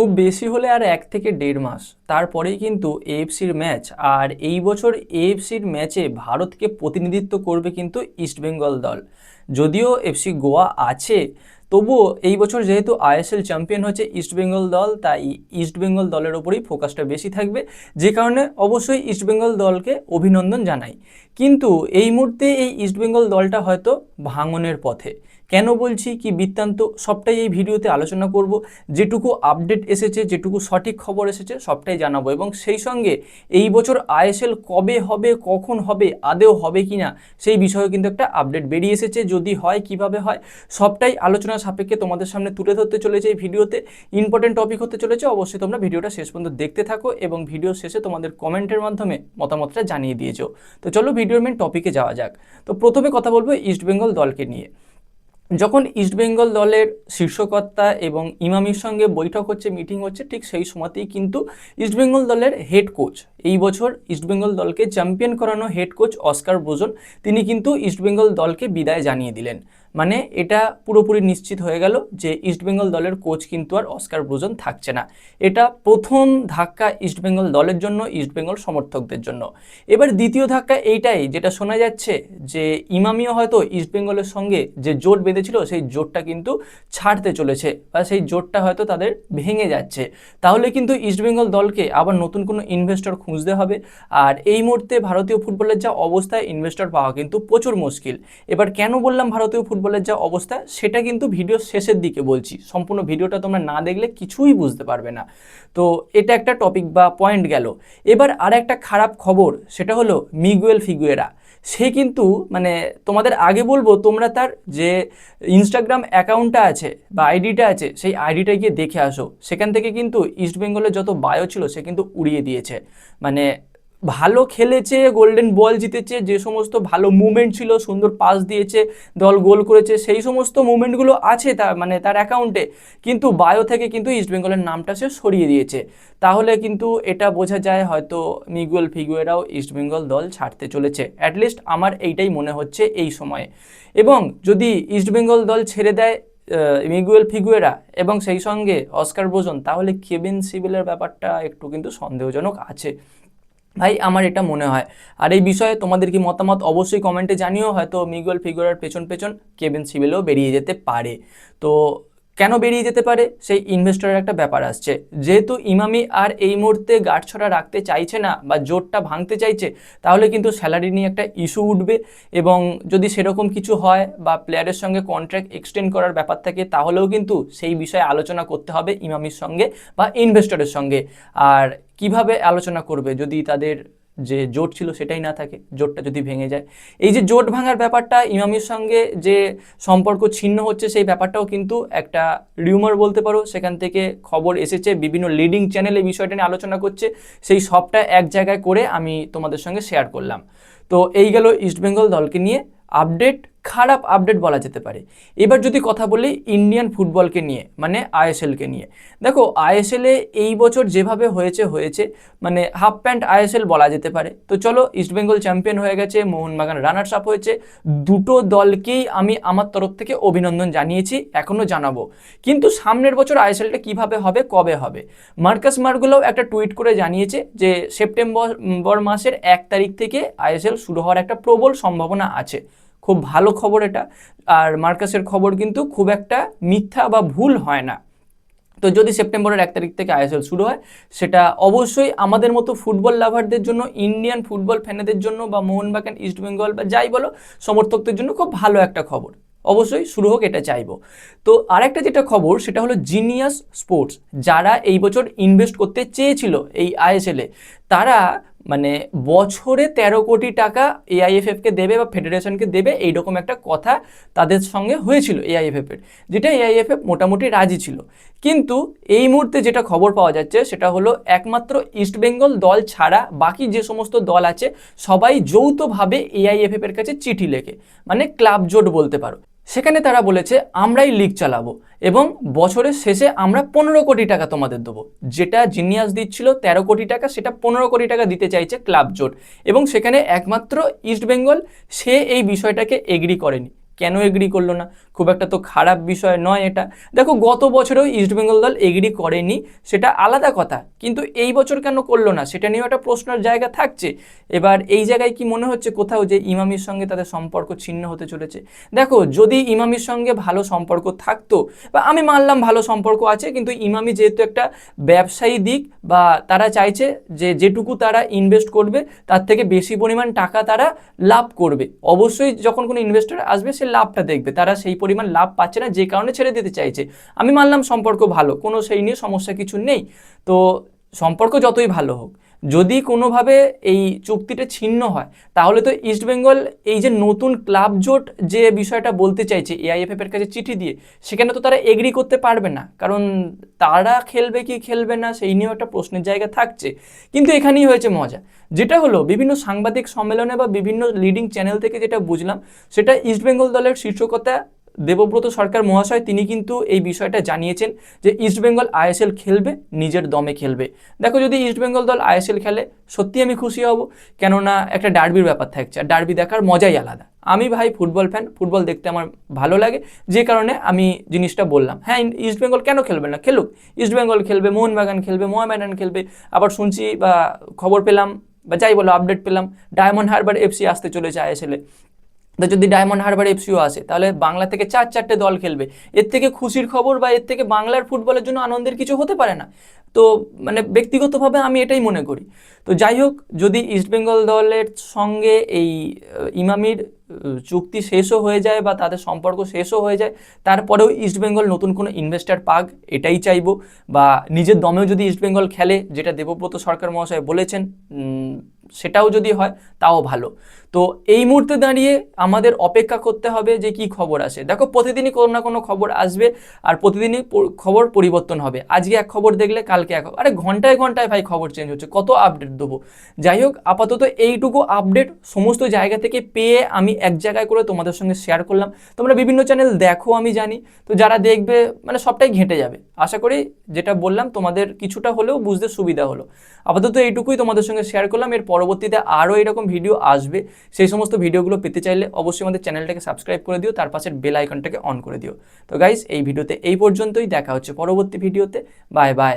খুব বেশি হলে আর 1 থেকে 1.5 মাস তারপরেই কিন্তু এএফসির ম্যাচ। আর এই বছর এএফসির ম্যাচে ভারতকে প্রতিনিধিত্ব করবে কিন্তু ইস্টবেঙ্গল দল। যদিও এফসি গোয়া আছে, তবুও এই বছর যেহেতু আইএসএল চ্যাম্পিয়ন হচ্ছে ইস্টবেঙ্গল দল, তাই ইস্টবেঙ্গল দলের ওপরেই ফোকাসটা বেশি থাকবে, যে কারণে অবশ্যই ইস্টবেঙ্গল দলকে অভিনন্দন জানাই। কিন্তু এই মুহূর্তে এই ইস্টবেঙ্গল দলটা হয়তো ভাঙনের পথে। কেন বলছি, কি বৃত্তান্ত, সবটাই এই ভিডিওতে আলোচনা করব। যেটুকু আপডেট এসেছে, যেটুকু সঠিক খবর এসেছে সবটাই জানাবো, এবং সেই সঙ্গে এই বছর আইএসএল কবে হবে, কখন হবে, আদেও হবে কি না সেই বিষয়ে কিন্তু একটা আপডেট বেরিয়ে এসেছে। যদি হয় কিভাবে হয় সবটাই আলোচনা সাপেক্ষে তোমাদের সামনে তুলে ধরতে চলেছে এই ভিডিওতে। ইম্পর্টেন্ট টপিক হতে চলেছে, অবশ্যই তোমরা ভিডিওটা শেষ পর্যন্ত দেখতে থাকো এবং ভিডিও শেষে তোমাদের কমেন্টের মাধ্যমে মতামতটা জানিয়ে দিয়েছো। তো চলো ভিডিওর মেন টপিকে যাওয়া যাক। তো প্রথমে কথা বলবো ইস্টবেঙ্গল দলকে নিয়ে। যখন ইস্টবেঙ্গল দলের শীর্ষকর্তা এবং ইমামির সঙ্গে বৈঠক হচ্ছে, মিটিং হচ্ছে, ঠিক সেই সময়তেই কিন্তু ইস্টবেঙ্গল দলের হেড কোচ, এই বছর ইস্টবেঙ্গল দলকে চ্যাম্পিয়ন করানো হেড কোচ অস্কার ব্রুজন, তিনি কিন্তু ইস্টবেঙ্গল দলকে বিদায় জানিয়ে দিলেন। মানে এটা পুরোপুরি নিশ্চিত হয়ে গেল যে ইস্টবেঙ্গল দলের কোচ কিন্তু আর অস্কার ব্রুজন থাকছে না। এটা প্রথম ধাক্কা ইস্টবেঙ্গল দলের জন্য, ইস্টবেঙ্গল সমর্থকদের জন্য। এবার দ্বিতীয় ধাক্কা এইটাই, যেটা শোনা যাচ্ছে যে ইমামিও হয়তো ইস্টবেঙ্গলের সঙ্গে যে জোট বেঁধেছিল সেই জোটটা কিন্তু ছাড়তে চলেছে, বা সেই জোটটা হয়তো তাদের ভেঙে যাচ্ছে। তাহলে কিন্তু ইস্টবেঙ্গল দলকে আবার নতুন কোনো ইনভেস্টর খুঁজতে হবে। আর এই মুহূর্তে ভারতীয় ফুটবলের যা অবস্থায় ইনভেস্টর পাওয়া কিন্তু প্রচুর মুশকিল। এবার কেন বললাম ভারতীয় ফুটবলের যা অবস্থা, সেটা কিন্তু ভিডিওর শেষের দিকে বলছি। সম্পূর্ণ ভিডিওটা তোমরা না দেখলে কিছুই বুঝতে পারবে না। তো এটা একটা টপিক বা পয়েন্ট গেল। এবার আর একটা খারাপ খবর, সেটা হলো মিগুয়েল ফিগুয়েরা। সে কিন্তু মানে তোমাদের আগে বলবো, তোমরা তার যে ইনস্টাগ্রাম অ্যাকাউন্টটা আছে বা আইডিটা আছে, সেই আইডিটা গিয়ে দেখে আসো। সেখান থেকে কিন্তু ইস্টবেঙ্গলের যত বায়ো ছিল সে কিন্তু উড়িয়ে দিয়েছে। মানে ভালো খেলেছে, গোল্ডেন বল জিতেছে, যে সমস্ত ভালো মুভমেন্ট ছিল, সুন্দর পাস দিয়েছে, দল গোল করেছে, সেই সমস্ত মুভমেন্টগুলো আছে তার মানে তার অ্যাকাউন্টে, কিন্তু বায়ো থেকে কিন্তু ইস্টবেঙ্গলের নামটা সে সরিয়ে দিয়েছে। তাহলে কিন্তু এটা বোঝা যায় হয়তো মিগুয়েল ফিগুয়েরাও ইস্টবেঙ্গল দল ছাড়তে চলেছে, অ্যাটলিস্ট আমার এইটাই মনে হচ্ছে এই সময়ে। এবং যদি ইস্টবেঙ্গল দল ছেড়ে দেয় মিগুয়েল ফিগুয়েরা এবং সেই সঙ্গে অস্কার ব্রুজন, তাহলে কেভিন সিভিলের ব্যাপারটা একটু কিন্তু সন্দেহজনক আছে ভাই, আমার এটা মনে হয়। আর এই বিষয়ে তোমাদের কি মতামত অবশ্যই কমেন্টে জানিও। হয়তো মিগুয়েল ফিগুয়েরার পেছন পেছন কেভিন সিভিলও বেরিয়ে যেতে পারে। তো কেন বেরিয়ে যেতে পারে, সেই ইনভেস্টরের একটা ব্যাপার আসছে। যেহেতু ইমামি আর এই মুহূর্তে গাঁটছড়া রাখতে চাইছে না বা জোটটা ভাঙতে চাইছে, তাহলে কিন্তু স্যালারি নিয়ে একটা ইস্যু উঠবে। এবং যদি সেরকম কিছু হয় বা প্লেয়ারের সঙ্গে কন্ট্রাক্ট এক্সটেন্ড করার ব্যাপার থাকে, তাহলেও কিন্তু সেই বিষয়ে আলোচনা করতে হবে ইমামির সঙ্গে বা ইনভেস্টরের সঙ্গে। আর কিভাবে আলোচনা করবে যদি তাদের যে জোট ছিল সেটাই না থাকে, জোটটা যদি ভেঙে যায়। এই যে জোট ভাঙার ব্যাপারটা, ইমামির সঙ্গে যে সম্পর্ক ছিন্ন হচ্ছে, সেই ব্যাপারটাও কিন্তু একটা রিউমার বলতে পারো। সেখান থেকে খবর এসেছে, বিভিন্ন লিডিং চ্যানেলে বিষয়টা নিয়ে আলোচনা করছে। সেই সবটা এক জায়গায় করে আমি তোমাদের সঙ্গে শেয়ার করলাম। তো এই গেল ইস্টবেঙ্গল দলকে নিয়ে আপডেট, খারাপ আপডেট বলা যেতে পারে। এবার যদি কথা বলি ইন্ডিয়ান ফুটবলকে নিয়ে, মানে আইএসএলকে নিয়ে। দেখো আইএসএলে এই বছর যেভাবে হয়েছে মানে হাফ প্যান্ট আইএসএল বলা যেতে পারে। তো চলো, ইস্টবেঙ্গল চ্যাম্পিয়ন হয়ে গেছে, মোহনবাগান রানার্স আপ হয়েছে। দুটো দলকেই আমি আমার তরফ থেকে অভিনন্দন জানিয়েছি, এখনও জানাবো। কিন্তু সামনের বছর আইএসএলটা কিভাবে হবে, কবে হবে, মার্কাস মার্গুলোও একটা টুইট করে জানিয়েছে যে সেপ্টেম্বর মাসের 1 তারিখ থেকে আইএসএল শুরু হওয়ার একটা প্রবল সম্ভাবনা আছে। খুব ভালো খবর এটা। আর মার্কাসের খবর কিন্তু খুব একটা মিথ্যা বা ভুল হয় না। তো যদি সেপ্টেম্বরের 1 তারিখ থেকে আইএসএল শুরু হয়, সেটা অবশ্যই আমাদের মতো ফুটবল লাভারদের জন্য, ইন্ডিয়ান ফুটবল ফ্যানেদের জন্য, বা মোহনবাগান, ইস্টবেঙ্গল বা যাই বলো সমর্থকদের জন্য খুব ভালো একটা খবর। অবশ্যই শুরু হোক, এটা চাইবো। তো আরেকটা যেটা খবর, সেটা হলো জিনিয়াস স্পোর্টস, যারা এই বছর ইনভেস্ট করতে চেয়েছিল এই আইএসএলে, তারা মানে বছরে 13 কোটি টাকা এআইএফএফকে দেবে বা ফেডারেশনকে দেবে, এইরকম একটা কথা তাদের সঙ্গে হয়েছিল এআইএফএফের, যেটা এআইএফএফ মোটামুটি রাজি ছিল। কিন্তু এই মুহূর্তে যেটা খবর পাওয়া যাচ্ছে, সেটা হলো একমাত্র ইস্টবেঙ্গল দল ছাড়া বাকি যে সমস্ত দল আছে সবাই যৌথভাবে এআইএফএফ এর কাছে চিঠি লেখে, মানে ক্লাব জোট বলতে পারো। সেখানে তারা বলেছে আমরাই লিগ চালাবো এবং বছরের শেষে আমরা 15 কোটি টাকা তোমাদের দেবো। যেটা জিনিয়াস দিচ্ছিল 13 কোটি টাকা, সেটা 15 কোটি টাকা দিতে চাইছে ক্লাব জোট। এবং সেখানে একমাত্র ইস্টবেঙ্গল সে এই বিষয়টাকে এগ্রি করেনি। কেন এগ্রি করলো না, খুব একটা তো খারাপ বিষয় নয় এটা। দেখো গত বছরেও ইস্টবেঙ্গল দল এগ্রি করেনি, সেটা আলাদা কথা, কিন্তু এই বছর কেন করলো না সেটা নিয়েও একটা প্রশ্নের জায়গা থাকছে। এবার এই জায়গায় কি মনে হচ্ছে কোথাও যে ইমামির সঙ্গে তাদের সম্পর্ক ছিন্ন হতে চলেছে? দেখো যদি ইমামির সঙ্গে ভালো সম্পর্ক থাকতো, বা আমি মানলাম ভালো সম্পর্ক আছে, কিন্তু ইমামি যেহেতু একটা ব্যবসায়ী দিক, বা তারা চাইছে যে যেটুকু তারা ইনভেস্ট করবে তার থেকে বেশি পরিমাণ টাকা তারা লাভ করবে, অবশ্যই যখন কোনো ইনভেস্টর আসবে সে লাভটা দেখবে, তারা সেই পরিমাণ লাভ পাচ্ছে না যে কারণে ছেড়ে দিতে চাইছে। আমি মানলাম সম্পর্ক ভালো, কোনো সেই নিয়ে সমস্যা কিছু নেই। তো সম্পর্ক যতই ভালো হোক, যদি কোনোভাবে এই চুক্তিটা ছিন্ন হয়, তাহলে তো ইস্টবেঙ্গল এই যে নতুন ক্লাব জোট যে বিষয়টা বলতে চাইছে এআইএফএফ এর কাছে চিঠি দিয়ে, সেখানে তো তারা এগ্রি করতে পারবে না, কারণ তারা খেলবে কি খেলবে না সেই নিয়েও একটা প্রশ্নের জায়গা থাকছে। কিন্তু এখানেই হয়েছে মজা, যেটা হলো বিভিন্ন সাংবাদিক সম্মেলনে বা বিভিন্ন লিডিং চ্যানেল থেকে যেটা বুঝলাম, সেটা ইস্টবেঙ্গল দলের শীর্ষকতা দেবব্রত সরকার মহাশয় তিনি কিন্তু এই বিষয়টা জানিয়েছেন যে ইস্টবেঙ্গল আইএসএল খেলবে, নিজের দমে খেলবে। দেখো যদি ইস্টবেঙ্গল দল আইএসএল খেলে সত্যি আমি খুশি হব, কেননা একটা ডার্বির ব্যাপার থাকছে, আর ডার্বি দেখার মজাই আলাদা। আমি ভাই ফুটবল ফ্যান, ফুটবল দেখতে আমার ভালো লাগে, যে কারণে আমি জিনিসটা বললাম। হ্যাঁ ইস্টবেঙ্গল কেন খেলবে না, খেলুক, ইস্টবেঙ্গল খেলবে, মোহনবাগান খেলবে, মোহামেডান খেলবে। আবার শুনছি বা খবর পেলাম বা যাই বলো আপডেট পেলাম, ডায়মন্ড হারবার এফসি আসতে চলেছে আইএসএলে। তো যদি ডায়মন্ড হারবার এফসিও আসে, তাহলে বাংলা থেকে 4-4টে দল খেলবে। এর থেকে খুশির খবর বা এর থেকে বাংলার ফুটবলের জন্য আনন্দের কিছু হতে পারে না। তো মানে ব্যক্তিগতভাবে আমি এটাই মনে করি। তো যাই হোক, যদি ইস্টবেঙ্গল দলের সঙ্গে এই ইমামির চুক্তি শেষও হয়ে যায় বা তাদের সম্পর্ক শেষও হয়ে যায়, তারপরেও ইস্টবেঙ্গল নতুন কোনো ইনভেস্টার পাক, এটাই চাইবো। বা নিজের দমেও যদি ইস্টবেঙ্গল খেলে, যেটা দেবব্রত সরকার মহাশয় বলেছেন, সেটাও যদি হয় তাও ভালো। তো এই মুহূর্তে দাঁড়িয়ে আমাদের অপেক্ষা করতে হবে যে কি খবর আসে। দেখো প্রতিদিনই কোনো না কোনো খবর আসবে, আর প্রতিদিনই খবর পরিবর্তন হবে। আজকে এক খবর দেখলে কালকে এক, আরে ঘন্টায় ঘন্টায় ভাই খবর চেঞ্জ হচ্ছে, কত আপডেট দেবো। যাই হোক, আপাতত এইটুকু আপডেট সমস্ত জায়গা থেকে পেয়ে আমি এক জায়গায় করে তোমাদের সঙ্গে শেয়ার করলাম। তোমরা বিভিন্ন চ্যানেল দেখো আমি জানি, তো যারা দেখবে মানে সবটাই ঘেঁটে যাবে। আশা করি যেটা বললাম তোমাদের কিছুটা হলেও বুঝতে সুবিধা হলো। আপাতত এইটুকুই তোমাদের সঙ্গে শেয়ার করলাম। এর পরবর্তীতে আরও এরকম ভিডিও আসবে, সেই সমস্ত ভিডিওগুলো পেতে চাইলে অবশ্যই আমাদের চ্যানেলটাকে সাবস্ক্রাইব করে দিও, তার পাশের বেল আইকনটাকে অন করে দিও। তো গাইস এই ভিডিওতে এই পর্যন্তই, দেখা হচ্ছে পরবর্তী ভিডিওতে। Bye bye.